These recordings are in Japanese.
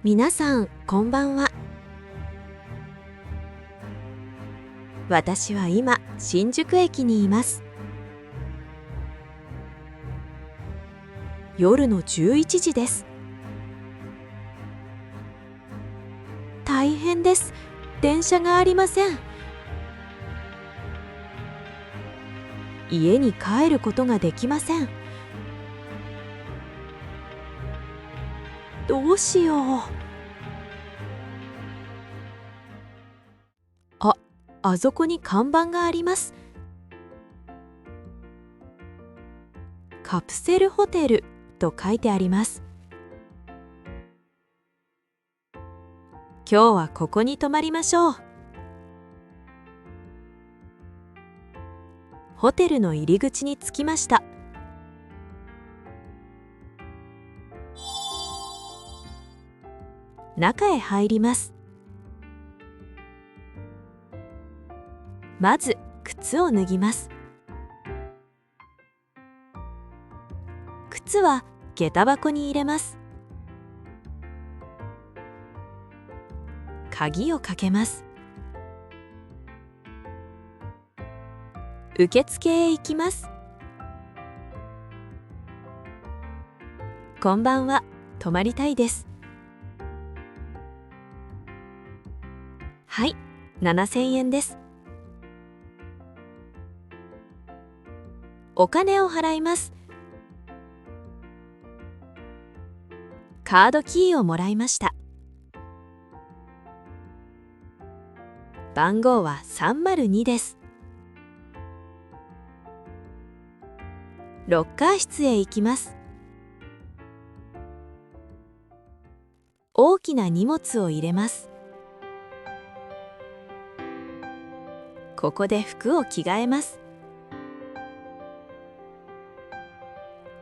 皆さん、こんばんは。私は今、新宿駅にいます。夜の11時です。大変です。電車がありません。家に帰ることができません。どうしよう。あそこに看板があります。カプセルホテルと書いてあります。今日はここに泊まりましょう。ホテルの入り口に着きました。中へ入ります。まず靴を脱ぎます。靴は下駄箱に入れます。鍵をかけます。受付へ行きます。こんばんは、泊まりたいです。はい、7000円です。お金を払います。カードキーをもらいました。番号は302です。ロッカー室へ行きます。大きな荷物を入れます。ここで服を着替えます。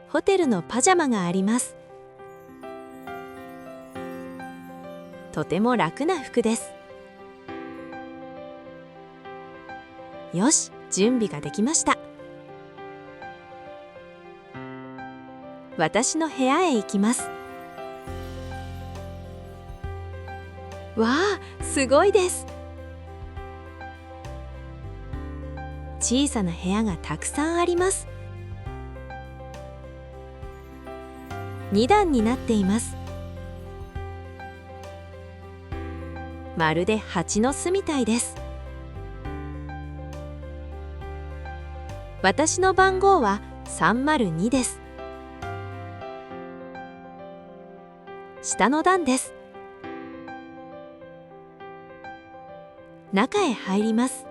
ホテルのパジャマがあります。とても楽な服です。よし、準備ができました。私の部屋へ行きます。わあ、すごいです。小さな部屋がたくさんあります。2段になっています。まるで蜂の巣みたいです。私の番号は302です。下の段です。中へ入ります。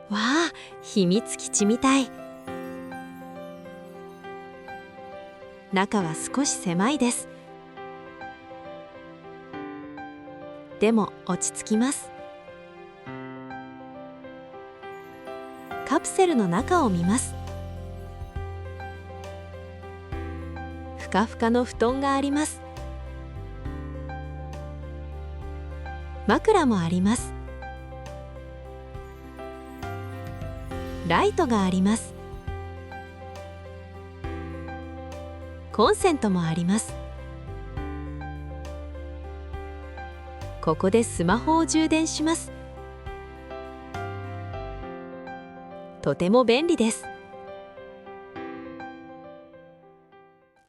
わあ、秘密基地みたい。中は少し狭いです。でも落ち着きます。カプセルの中を見ます。ふかふかの布団があります。枕もあります。ライトがあります。コンセントもあります。ここでスマホを充電します。とても便利です。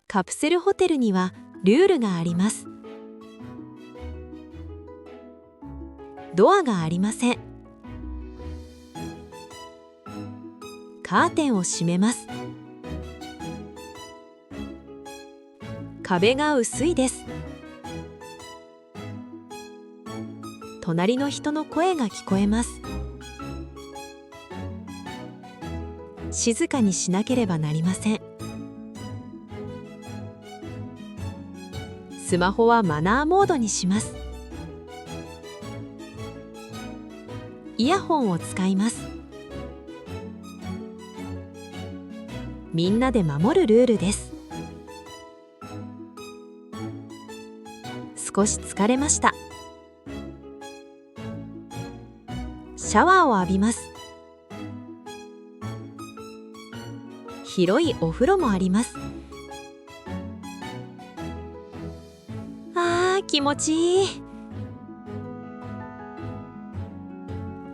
カプセルホテルにはルールがあります。ドアがありません。カーテンを閉めます。壁が薄いです。隣の人の声が聞こえます。静かにしなければなりません。スマホはマナーモードにします。イヤホンを使います。みんなで守るルールです。少し疲れました。シャワーを浴びます。広いお風呂もあります。気持ちいい。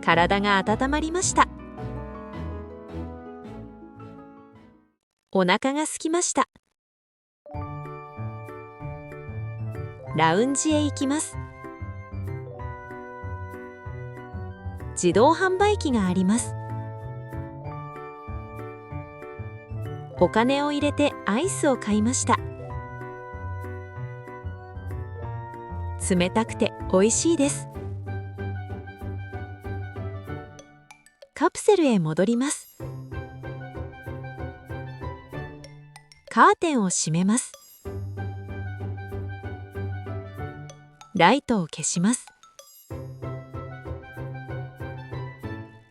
体が温まりました。お腹が空きました。ラウンジへ行きます。自動販売機があります。お金を入れてアイスを買いました。冷たくて美味しいです。カプセルへ戻ります。カーテンを閉めます。ライトを消します。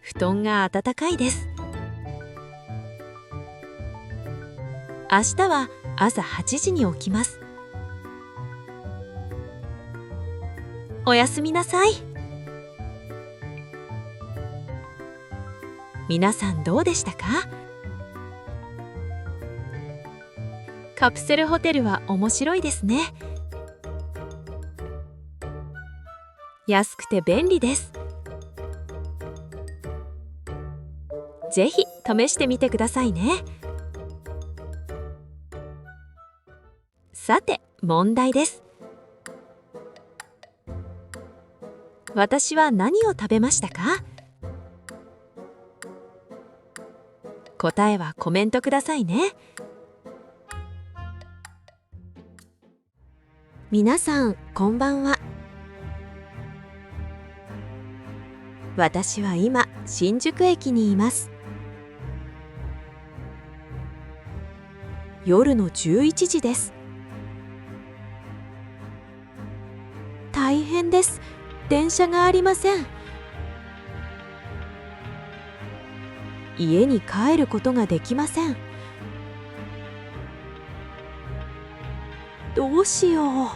布団が暖かいです。明日は朝8時に起きます。おやすみなさい。皆さんどうでしたか？カプセルホテルは面白いですね。安くて便利です。ぜひ試してみてくださいね。さて、問題です。私は何を食べましたか？答えはコメントくださいね。皆さん、こんばんは。私は今、新宿駅にいます。夜の11時です。大変です。電車がありません。家に帰ることができません。どうしよう。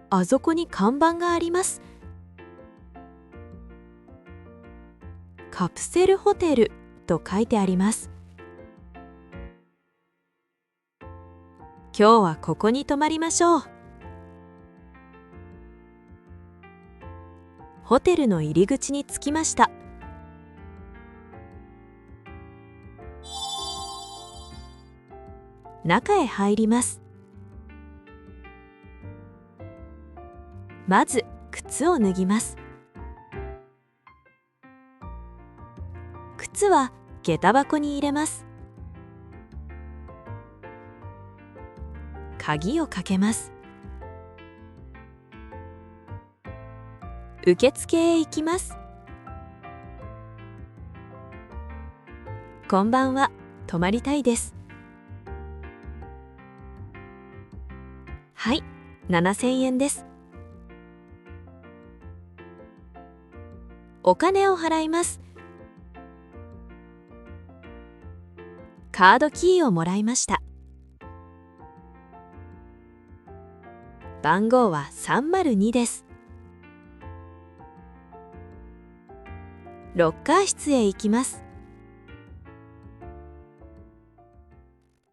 あそこに看板があります。カプセルホテルと書いてあります。今日はここに泊まりましょう。ホテルの入り口に着きました。中へ入ります。まず靴を脱ぎます。靴は下駄箱に入れます。鍵をかけます。受付へ行きます。こんばんは、泊まりたいです。はい、7000円です。お金を払います。カードキーをもらいました。番号は302です。ロッカー室へ行きます。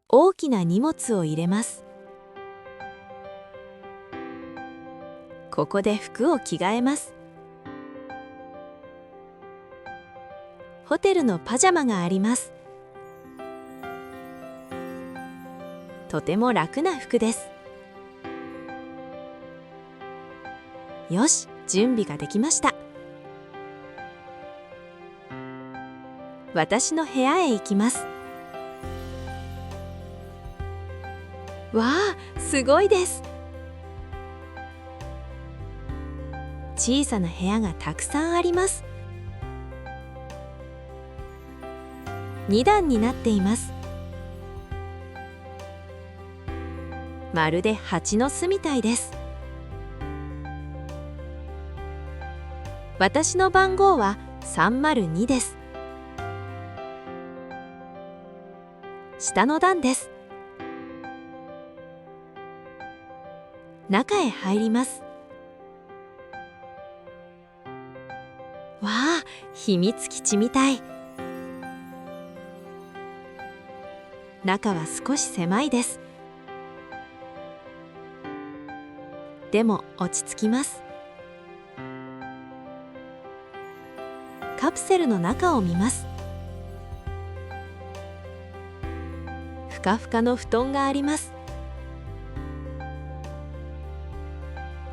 大きな荷物を入れます。ここで服を着替えます。ホテルのパジャマがあります。とても楽な服です。よし、準備ができました。私の部屋へ行きます。わあ、すごいです。小さな部屋がたくさんあります。2段になっています。まるで蜂の巣みたいです。私の番号は302です。下の段です。中へ入ります。わあ、秘密基地みたい。中は少し狭いです。でも落ち着きます。カプセルの中を見ます。ふかふかの布団があります。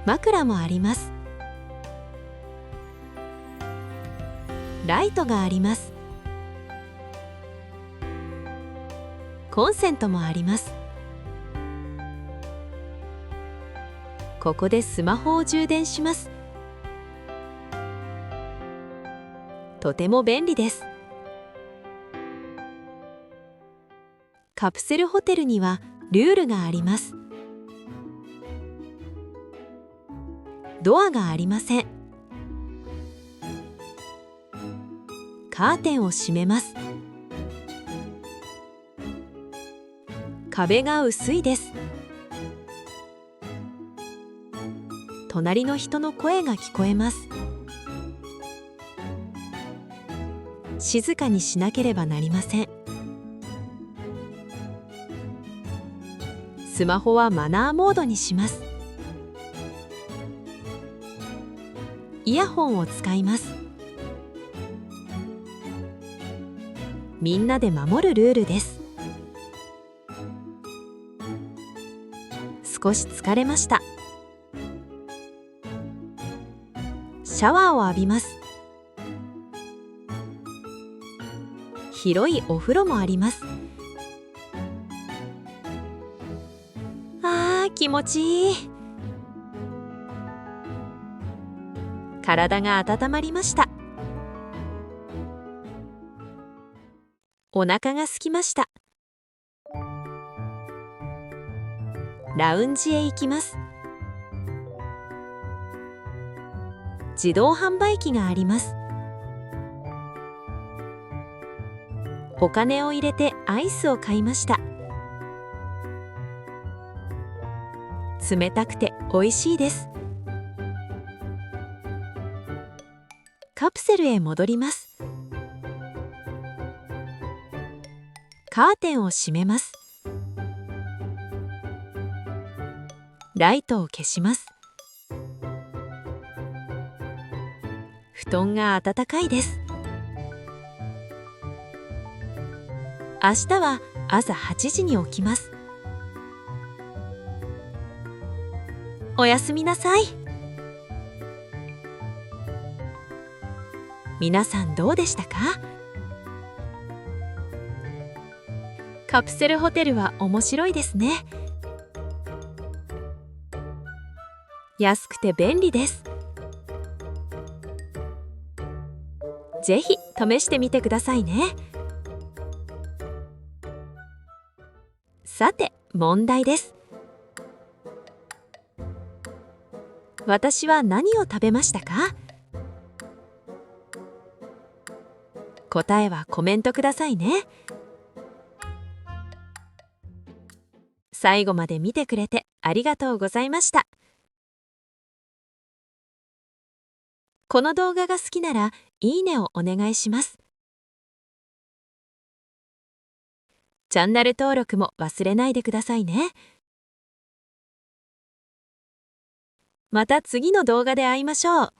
枕もあります。ライトがあります。コンセントもあります。ここでスマホを充電します。とても便利です。カプセルホテルにはルールがあります。ドアがありません。カーテンを閉めます。壁が薄いです。隣の人の声が聞こえます。静かにしなければなりません。スマホはマナーモードにします。イヤホンを使います。みんなで守るルールです。少し疲れました。シャワーを浴びます。広いお風呂もあります。気持ちいい。体が温まりました。お腹が空きました。ラウンジへ行きます。自動販売機があります。お金を入れてアイスを買いました。冷たくて美味しいです。カプセルへ戻ります。カーテンを閉めます。ライトを消します。布団が暖かいです。明日は朝8時に起きます。おやすみなさい。皆さんどうでしたか？カプセルホテルは面白いですね。安くて便利です。ぜひ試してみてくださいね。さて、問題です。私は何を食べましたか？答えはコメントくださいね。最後まで見てくれてありがとうございました。この動画が好きならいいねをお願いします。チャンネル登録も忘れないでくださいね。また次の動画で会いましょう。